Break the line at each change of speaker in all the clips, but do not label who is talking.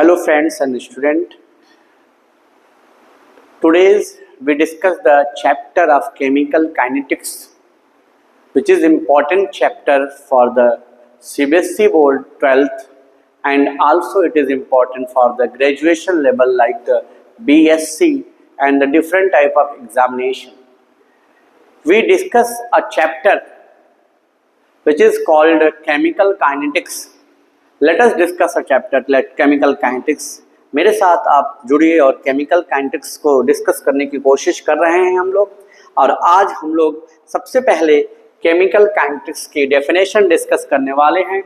Hello friends and student. Today we discuss the chapter of chemical kinetics, which is important chapter for the CBSE board 12th, and also it is important for the graduation level like the BSc and the different type of examination. We discuss a chapter which is called chemical kinetics. Let us discuss a chapter like chemical kinetics. मेरे साथ आप जुड़िए और chemical kinetics को discuss करने की कोशिश कर रहे हैं हम लोग। और आज हम लोग सबसे पहले केमिकल काइनेटिक्स की डेफिनेशन डिस्कस करने वाले हैं।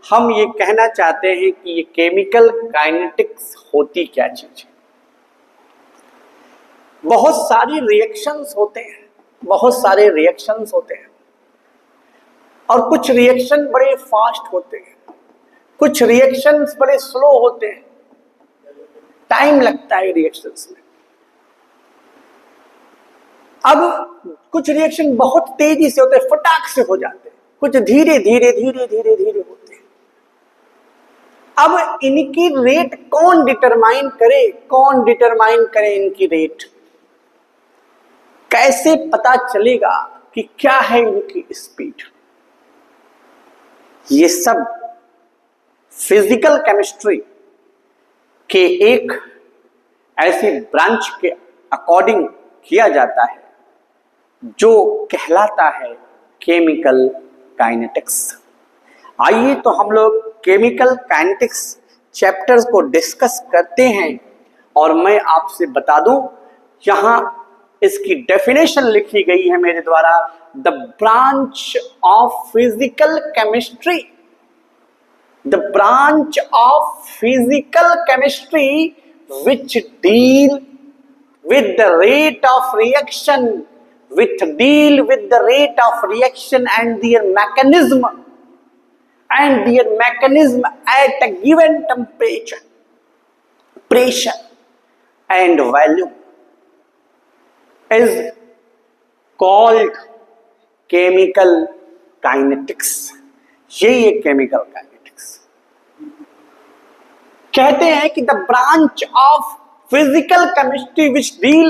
हम ये कहना चाहते हैं कि ये केमिकल काइनेटिक्स होती क्या चीज है। बहुत सारी रिएक्शंस होते हैं, बहुत सारे रिएक्शंस होते हैं और कुछ रिएक्शन बड़े फास्ट होते हैं, कुछ रिएक्शंस बड़े स्लो होते हैं, टाइम लगता है रिएक्शंस में। अब कुछ रिएक्शन बहुत तेजी से होते हैं, फटाक से हो जाते हैं, कुछ धीरे धीरे धीरे धीरे धीरे होते हैं। अब इनकी रेट कौन डिटरमाइन करे, कौन डिटरमाइन करे इनकी रेट? कैसे पता चलेगा कि क्या है इनकी स्पीड? ये सब फिजिकल केमिस्ट्री के एक ऐसी ब्रांच के अकॉर्डिंग किया जाता है जो कहलाता है केमिकल काइनेटिक्स। आइए तो हम लोग केमिकल काइनेटिक्स चैप्टर्स को डिस्कस करते हैं और मैं आपसे बता दूं, यहां इसकी डेफिनेशन लिखी गई है मेरे द्वारा। The branch of physical chemistry, the branch of physical chemistry which deal with the rate of reaction, and their mechanism at a given temperature, pressure and volume is called chemical kinetics। यही है chemical kinetics. कहते हैं कि the branch of physical chemistry which deal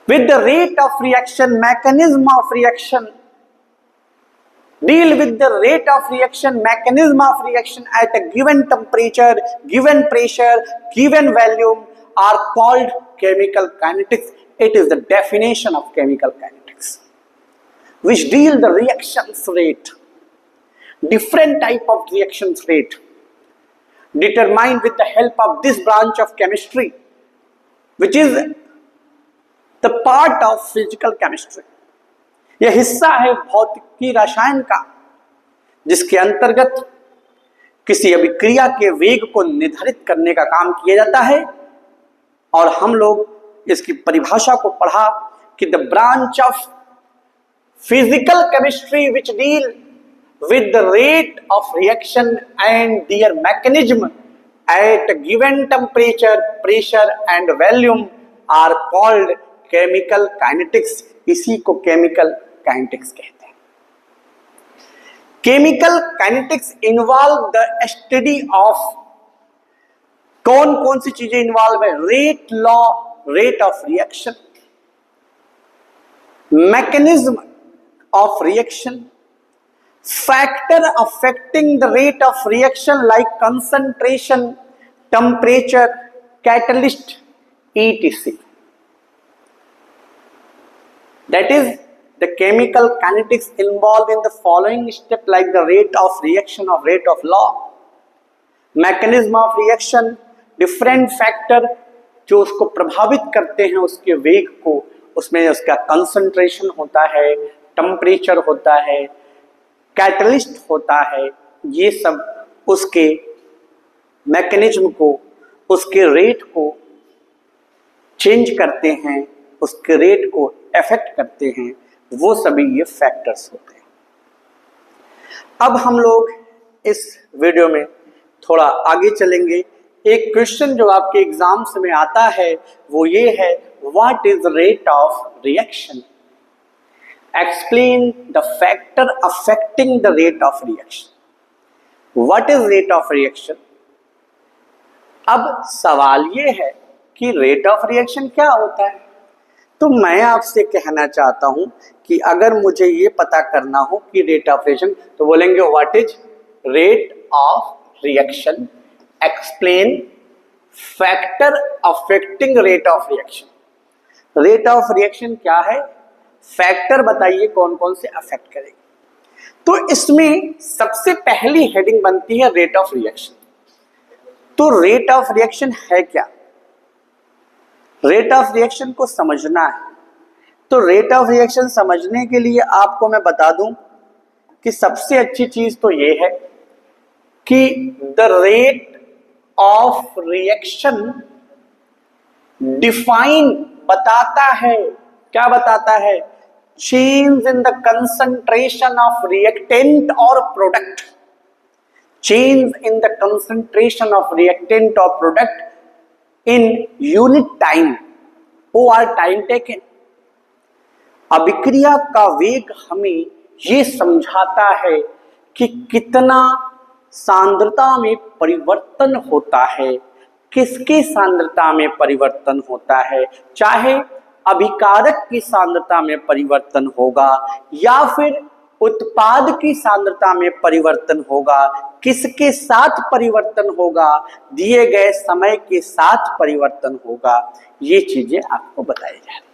with the rate of reaction, mechanism of reaction, deal with the rate of reaction, mechanism of reaction at a given temperature, given pressure, given volume are called chemical kinetics. It is the definition of chemical kinetics, which deal the reactions rate, different type of reactions rate determined with the help of this branch of chemistry, which is the part of physical chemistry। यह हिस्सा है भौतिकी रसायन का, जिसके अंतर्गत किसी अभिक्रिया के वेग को निर्धारित करने का काम किया जाता है। और हम लोग इसकी परिभाषा को पढ़ा कि the branch of physical chemistry which deal with the rate of reaction and their mechanism at a given temperature, pressure and volume are called chemical kinetics। इसी को chemical kinetics कहते हैं। Chemical kinetics involve the study of कौन कौन सी चीजें involve है? Rate law, rate of reaction, mechanism of reaction, factor affecting the rate of reaction like concentration, temperature, catalyst, etc. That is, the chemical kinetics involved in the following step like the rate of reaction or rate of law, mechanism of reaction, different factor जो उसको प्रभावित करते हैं उसके वेग को, उसमें उसका concentration होता है, temperature होता है, कैटलिस्ट होता है। ये सब उसके मैकेनिज्म को, उसके रेट को चेंज करते हैं, उसके रेट को अफेक्ट करते हैं, वो सभी ये फैक्टर्स होते हैं। अब हम लोग इस वीडियो में थोड़ा आगे चलेंगे। एक क्वेश्चन जो आपके एग्जाम्स में आता है वो ये है, what is rate of reaction? Explain the factor affecting the rate of reaction. What is rate of reaction? अब सवाल ये है कि रेट ऑफ रिएक्शन क्या होता है। तो मैं आपसे कहना चाहता हूं कि अगर मुझे ये पता करना हो कि रेट ऑफ रिएक्शन, तो बोलेंगे what is rate of reaction, explain factor affecting rate of reaction. Rate of reaction क्या है, फैक्टर बताइए कौन कौन से अफेक्ट करेंगे। तो इसमें सबसे पहली हेडिंग बनती है रेट ऑफ रिएक्शन। तो रेट ऑफ रिएक्शन है क्या, रेट ऑफ रिएक्शन को समझना है। तो रेट ऑफ रिएक्शन समझने के लिए आपको मैं बता दूं कि सबसे अच्छी चीज तो ये है कि the rate of reaction define बताता है, क्या बताता है, change in the concentration of reactant और product, change in the concentration of reactant और प्रोडक्ट इन यूनिट टाइम और टाइम टेकन। अभिक्रिया का वेग हमें ये समझाता है कि कितना सांद्रता में परिवर्तन होता है, किसकी सांद्रता में परिवर्तन होता है, चाहे अभिकारक की सांद्रता में परिवर्तन होगा या फिर उत्पाद की सांद्रता में परिवर्तन होगा, किसके साथ परिवर्तन होगा, दिए गए समय के साथ परिवर्तन होगा, ये चीजें आपको बताई जा रही।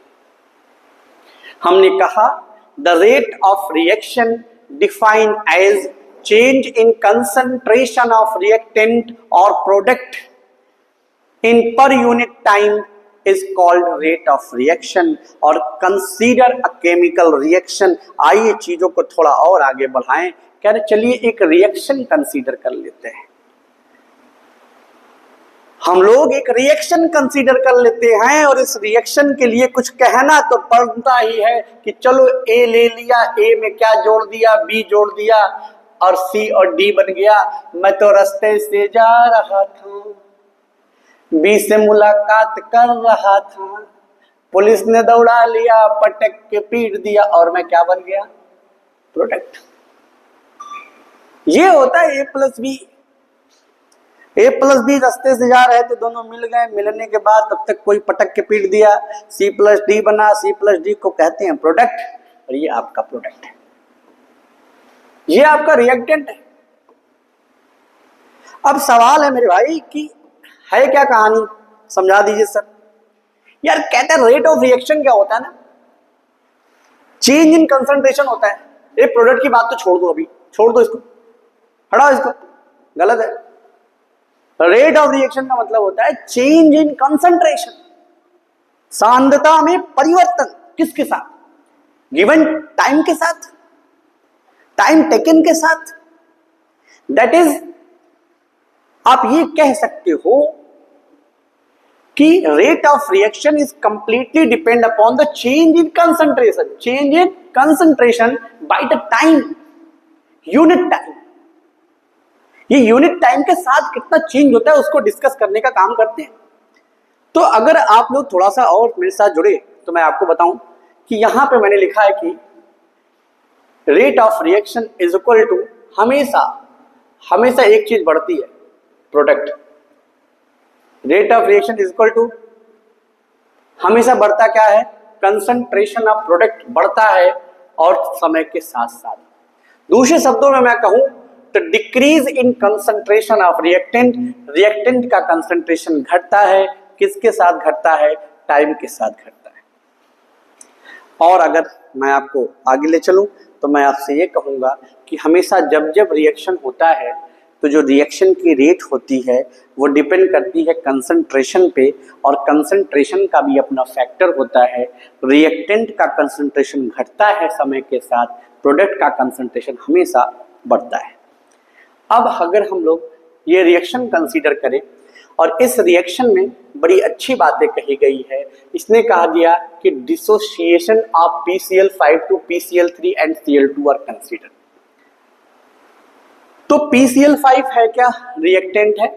हमने कहा the rate of reaction define as change in concentration of reactant और product in per unit time is called rate of reaction और consider a chemical reaction। आइए चीजों को थोड़ा और आगे बढ़ाएं, कह रहे चलिए एक रिएक्शन कंसीडर कर लेते हैं। हम लोग एक रिएक्शन कंसीडर कर लेते हैं और इस रिएक्शन के लिए कुछ कहना तो पड़ता ही है कि चलो ए ले लिया, ए में क्या जोड़ दिया, बी जोड़ दिया और सी और डी बन गया। मैं तो रास्ते से जा रहा था, बी से मुलाकात कर रहा था, पुलिस ने दौड़ा लिया, पटक के पीट दिया और मैं क्या बन गया, प्रोडक्ट। ये होता है ए प्लस बी। ए प्लस बी रास्ते से जा रहे थे, दोनों मिल गए, मिलने के बाद तब तक कोई पटक के पीट दिया, सी प्लस डी बना, सी प्लस डी को कहते हैं प्रोडक्ट और ये आपका प्रोडक्ट है, ये आपका रिएक्टेंट है। अब सवाल है मेरे भाई कि है क्या कहानी, समझा दीजिए सर। यार कहते हैं रेट ऑफ रिएक्शन क्या होता है ना, चेंज इन कंसंट्रेशन होता है। ये प्रोडक्ट की बात तो छोड़ दो, अभी छोड़ दो इसको, हटाओ इसको, गलत है। रेट ऑफ रिएक्शन का मतलब होता है चेंज इन कंसंट्रेशन, सांद्रता में परिवर्तन, किसके साथ, गिवन टाइम के साथ, टाइम टेकन के साथ। दैट इज, आप ये कह सकते हो कि rate of reaction is completely depend upon the change in concentration, change in concentration by the time, unit time. ये यूनिट टाइम के साथ कितना चेंज होता है उसको डिस्कस करने का काम करते हैं। तो अगर आप लोग थोड़ा सा और मेरे साथ जुड़े तो मैं आपको बताऊं कि यहां पे मैंने लिखा है कि rate of reaction is equal to, हमेशा एक चीज बढ़ती है, product. Rate of reaction is equal to, हमेशा बढ़ता क्या है, कंसंट्रेशन ऑफ प्रोडक्ट बढ़ता है और समय के साथ साथ। दूसरे शब्दों में मैं कहूं तो decrease in concentration of reactant, reactant का कंसंट्रेशन घटता है, किसके साथ घटता है, टाइम के साथ घटता है। और अगर मैं आपको आगे ले चलूं तो मैं आपसे ये कहूंगा कि हमेशा जब जब रिएक्शन होता है तो जो रिएक्शन की रेट होती है वो डिपेंड करती है कंसंट्रेशन पे, और कंसंट्रेशन का भी अपना फैक्टर होता है। रिएक्टेंट का कंसंट्रेशन घटता है समय के साथ, प्रोडक्ट का कंसंट्रेशन हमेशा बढ़ता है। अब अगर हम लोग ये रिएक्शन कंसीडर करें और इस रिएक्शन में बड़ी अच्छी बातें कही गई है, इसने कहा दिया कि dissociation of PCl5 to PCl3 and Cl2 are consider. तो PCl5 है क्या, रिएक्टेंट है,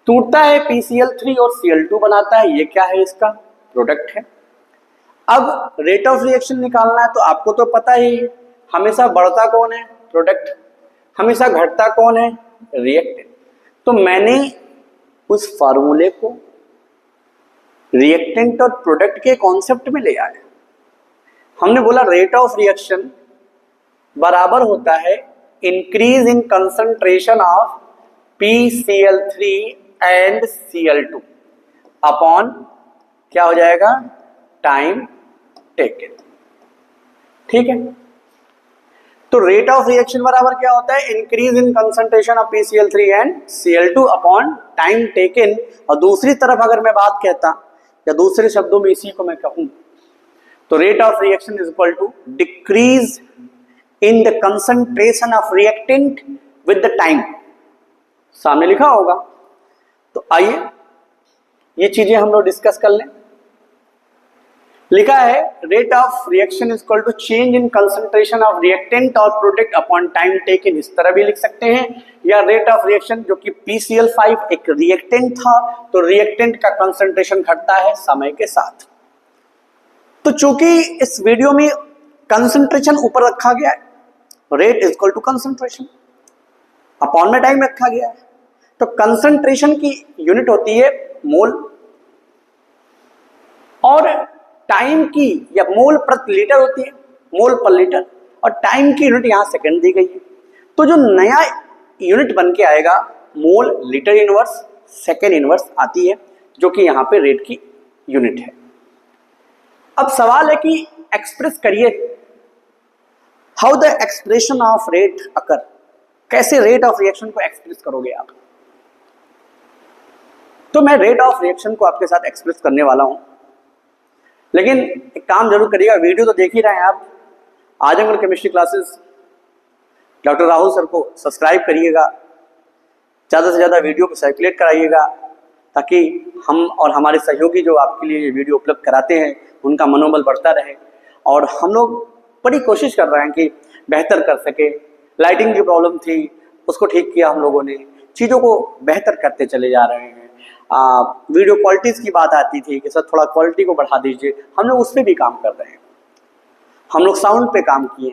टूटता है PCl3 और Cl2 बनाता है, ये क्या है, इसका प्रोडक्ट है। अब रेट ऑफ रिएक्शन निकालना है तो आपको तो पता ही, हमेशा बढ़ता कौन है, प्रोडक्ट, हमेशा घटता कौन है, रिएक्टेंट। तो मैंने उस फार्मूले को रिएक्टेंट और प्रोडक्ट के कॉन्सेप्ट में ले आए। हमने बोला रेट ऑफ रिएक्शन बराबर होता है increase in concentration of PCl3 and Cl2 upon क्या हो जाएगा, टाइम टेकन। ठीक है, तो रेट ऑफ रिएक्शन बराबर क्या होता है, increase in concentration of PCl3 and Cl2 upon time taken. और दूसरी तरफ अगर मैं बात कहता या दूसरे शब्दों में इसी को मैं कहूं तो rate of reaction is equal to decrease in the concentration of reactant with the time. सामने लिखा होगा, तो आइए ये चीजें हम लोग डिस्कस कर लें। लिखा है rate of reaction is equal to change in concentration of reactant और प्रोडक्ट अपॉन टाइम टेकन, इस तरह भी लिख सकते हैं। या रेट ऑफ रिएक्शन, जो कि PCl5 एक रिएक्टेंट था, तो रिएक्टेंट का कंसंट्रेशन घटता है समय के साथ। तो चूंकि इस वीडियो में कंसंट्रेशन ऊपर रखा गया है, rate is equal to concentration, upon में टाइम रखा गया है, तो कंसंट्रेशन की यूनिट होती है मोल और टाइम की या मोल प्रति लीटर होती है, मोल पर लीटर, और टाइम की यूनिट यहां सेकंड दी गई है। तो जो नया यूनिट बन के आएगा mole litre inverse second inverse आती है, जो कि यहां पे रेट की यूनिट है। अब सवाल है कि एक्सप्रेस करिए how the expression of rate occur, कैसे रेट ऑफ रिएक्शन को एक्सप्रेस करोगे आप। तो मैं रेट ऑफ रिएक्शन को आपके साथ एक्सप्रेस करने वाला हूं, लेकिन एक काम जरूर करिएगा, वीडियो तो देख ही रहे हैं आप, Azamgarh chemistry classes doctor Rahul sir को सब्सक्राइब करिएगा, ज़्यादा से ज़्यादा वीडियो को सर्कुलेट कराइएगा, ताकि हम और हमारे सहयोगी जो आपके लिए ये वीडियो उपलब्ध कराते हैं उनका मनोबल बढ़ता रहे। और हम लोग बड़ी कोशिश कर रहे हैं कि बेहतर कर सके। लाइटिंग की प्रॉब्लम थी, उसको ठीक किया हम लोगों ने, चीज़ों को बेहतर करते चले जा रहे हैं। वीडियो क्वालिटीज़ की बात आती थी कि सर थोड़ा क्वालिटी को बढ़ा दीजिए, हम लोग उस पर भी काम कर रहे हैं। हम लोग साउंड पे काम किए,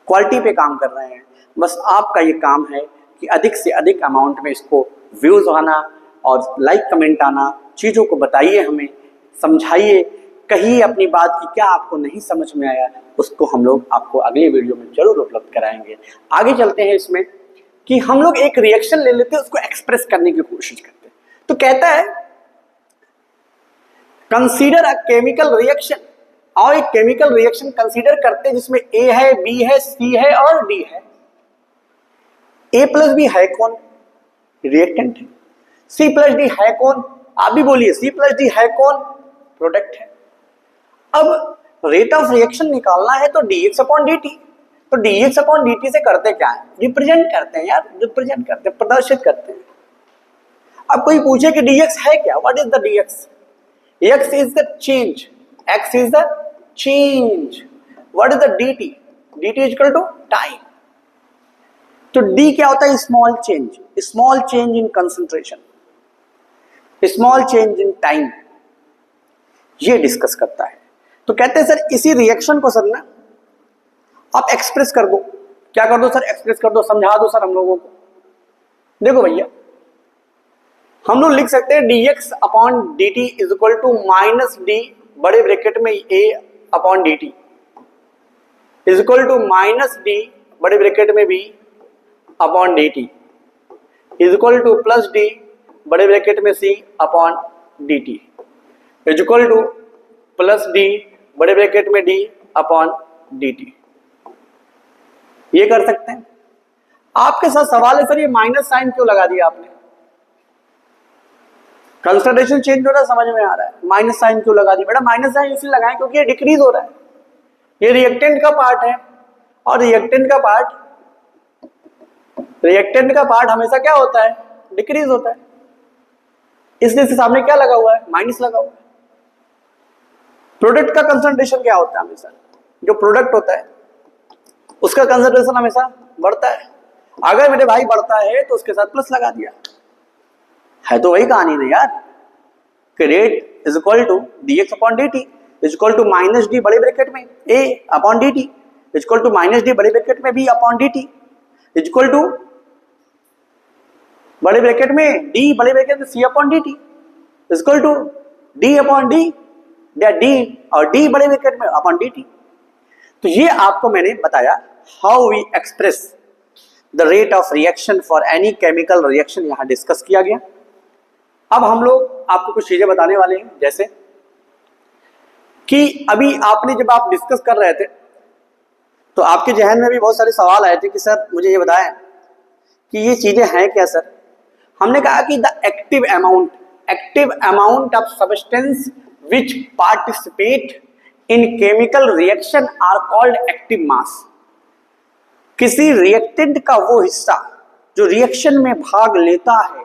क्वालिटी पे काम कर रहे हैं। बस आपका ये काम है कि अधिक से अधिक अमाउंट में इसको व्यूज़ आना और लाइक कमेंट आना, चीज़ों को बताइए, हमें समझाइए, कहिए अपनी बात की क्या आपको नहीं समझ में आया, उसको हम लोग आपको अगले वीडियो में जरूर उपलब्ध कराएंगे। आगे चलते हैं इसमें कि हम लोग एक रिएक्शन ले लेते हैं, उसको एक्सप्रेस करने की कोशिश करते हैं। तो कहता है कंसीडर अ केमिकल रिएक्शन, और एक केमिकल रिएक्शन कंसीडर करते हैं जिसमें ए है, बी है, सी है और डी है। ए प्लस बी है कौन, रिएक्टेंट है। सी प्लस डी है कौन, आप भी बोलिए, सी प्लस डी है कौन, प्रोडक्ट है। अब रेट ऑफ रिएक्शन निकालना है तो dx अपॉन dt, तो dx अपॉन dt से करते क्या है, रिप्रेजेंट करते हैं यार, रिप्रेजेंट करते हैं, प्रदर्शित करते हैं। अब कोई पूछे कि dx है क्या, what is the dx, x is the change, x is the change, what is the dt, dt is equal to time. तो d क्या होता है, small change, small change in concentration, small change in time, ये discuss करता है। तो कहते हैं सर इसी रिएक्शन को सर ना आप एक्सप्रेस कर दो, क्या कर दो सर, एक्सप्रेस कर दो, समझा दो सर हम लोगों को। देखो भैया, हम लोग लिख सकते हैं dx upon dt is equal to minus d बड़े ब्रैकेट में a upon dt is equal to minus d बड़े ब्रैकेट में b upon dt is equal to plus d बड़े ब्रैकेट में c upon dt is equal to plus d बड़े bracket में d upon dt। ये कर सकते हैं। आपके साथ सवाल है सर ये माइनस साइन क्यों लगा दिया आपने, कंसंट्रेशन चेंज हो रहा है, समझ में आ रहा है, माइनस साइन क्यों लगा दी। बेटा माइनस साइन इसलिए लगाएं क्योंकि ये डिक्रीज हो रहा है, ये रिएक्टेंट का पार्ट है, और रिएक्टेंट का पार्ट हमेशा क्या होता है, डिक्रीज होता है, इसलिए इसके सामने क्या लगा हुआ है, माइनस लगा हुआ है। प्रोडक्ट का कंसंट्रेशन क्या होता है, हमेशा जो प्रोडक्ट होता है उसका कंसंट्रेशन हमेशा बढ़ता है। अगर मेरे भाई बढ़ता है तो उसके साथ प्लस लगा दिया, है तो वही कहानी ना यार, कि rate is equal to dx upon dt is equal to minus d बड़े ब्रैकेट में a upon dt is equal to minus d बड़े ब्रैकेट में b upon dt is equal to बड़े ब्रैकेट में डी, बड़े ब्रैकेट में c upon d t equal to d upon d, या d और डी बड़े ब्रैकेट में अपॉन डी टी। तो ये आपको मैंने बताया how we express the rate of reaction for any chemical reaction, यहां डिस्कस किया गया। अब हम लोग आपको कुछ चीजें बताने वाले हैं, जैसे कि अभी आपने जब आप डिस्कस कर रहे थे तो आपके जहन में भी बहुत सारे सवाल आए थे कि सर मुझे ये बताएं कि ये चीजें हैं क्या सर। हमने कहा कि the active amount of substance which participate in chemical reaction are called active mass. किसी रिएक्टेंट का वो हिस्सा जो रिएक्शन में भाग लेता है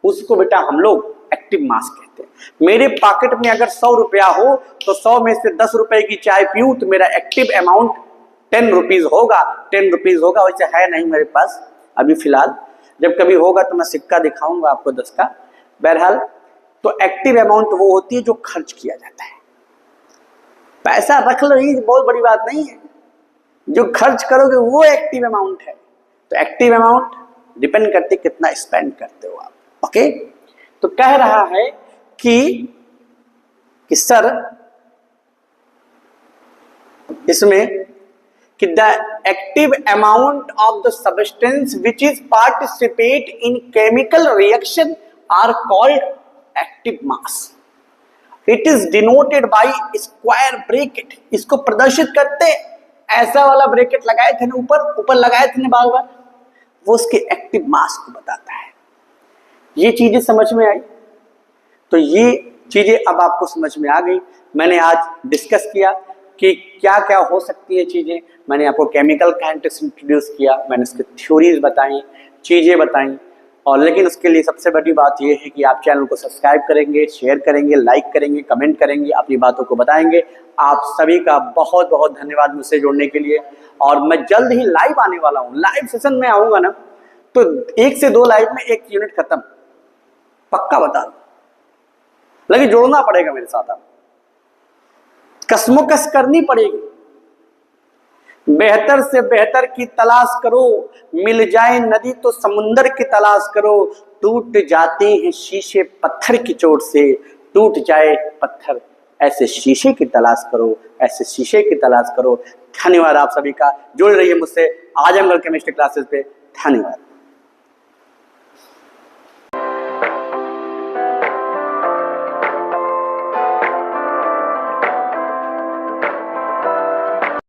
उसको बेटा हम लोग एक्टिव मास कहते हैं। मेरे पॉकेट में अगर 100 रुपया हो तो 100 में से 10 रुपए की चाय पीऊं तो मेरा एक्टिव अमाउंट 10 रुपीज होगा, 10 रुपीज होगा। वैसे है नहीं मेरे पास अभी फिलहाल, जब कभी होगा तो मैं सिक्का दिखाऊंगा आपको 10 का। बहरहाल तो एक्टिव अमाउंट वो होती है जो खर्च किया जाता है। पैसा रख लो, ये बहुत बड़ी बात नहीं है, जो खर्च करोगे वो एक्टिव अमाउंट है। तो एक्टिव अमाउंट डिपेंड करते कितना स्पेंड करते हो आप। ओके, तो कह रहा है कि सर इसमें कि the active amount of the substance which is participate in chemical reaction are called active mass. It is denoted by square bracket. इसको प्रदर्शित करते ऐसा वाला ब्रैकेट लगाए थे ना, ऊपर लगाए थे ना बार बार, वो उसके एक्टिव मास को बताता है। ये चीजें समझ में आई? तो ये चीजें अब आपको समझ में आ गई। मैंने आज डिस्कस किया कि क्या क्या हो सकती है चीजें। मैंने आपको केमिकल काइनेटिक्स इंट्रोड्यूस किया, मैंने उसके थ्योरीज बताई, चीजें बताई। और लेकिन उसके लिए सबसे बड़ी बात यह है कि आप चैनल को सब्सक्राइब करेंगे, शेयर करेंगे, लाइक करेंगे, कमेंट करेंगे, अपनी बातों को बताएंगे। आप सभी का बहुत बहुत धन्यवाद मुझसे जुड़ने के लिए। और मैं जल्द ही लाइव आने वाला हूँ, लाइव सेशन में आऊंगा ना, तो 1 से 2 लाइव में 1 यूनिट खत्म, पक्का बता दो। लेकिन जोड़ना पड़ेगा मेरे साथ, आप कसमोकस करनी पड़ेगी। बेहतर से बेहतर की तलाश करो, मिल जाए नदी तो समुंदर की तलाश करो। टूट जाते हैं शीशे पत्थर की चोट से, टूट जाए पत्थर ऐसे शीशे की तलाश करो, ऐसे शीशे की तलाश करो। धन्यवाद आप सभी का, जुड़ रहिए मुझसे आजमगढ़ केमिस्ट्री क्लासेस पे। धन्यवाद।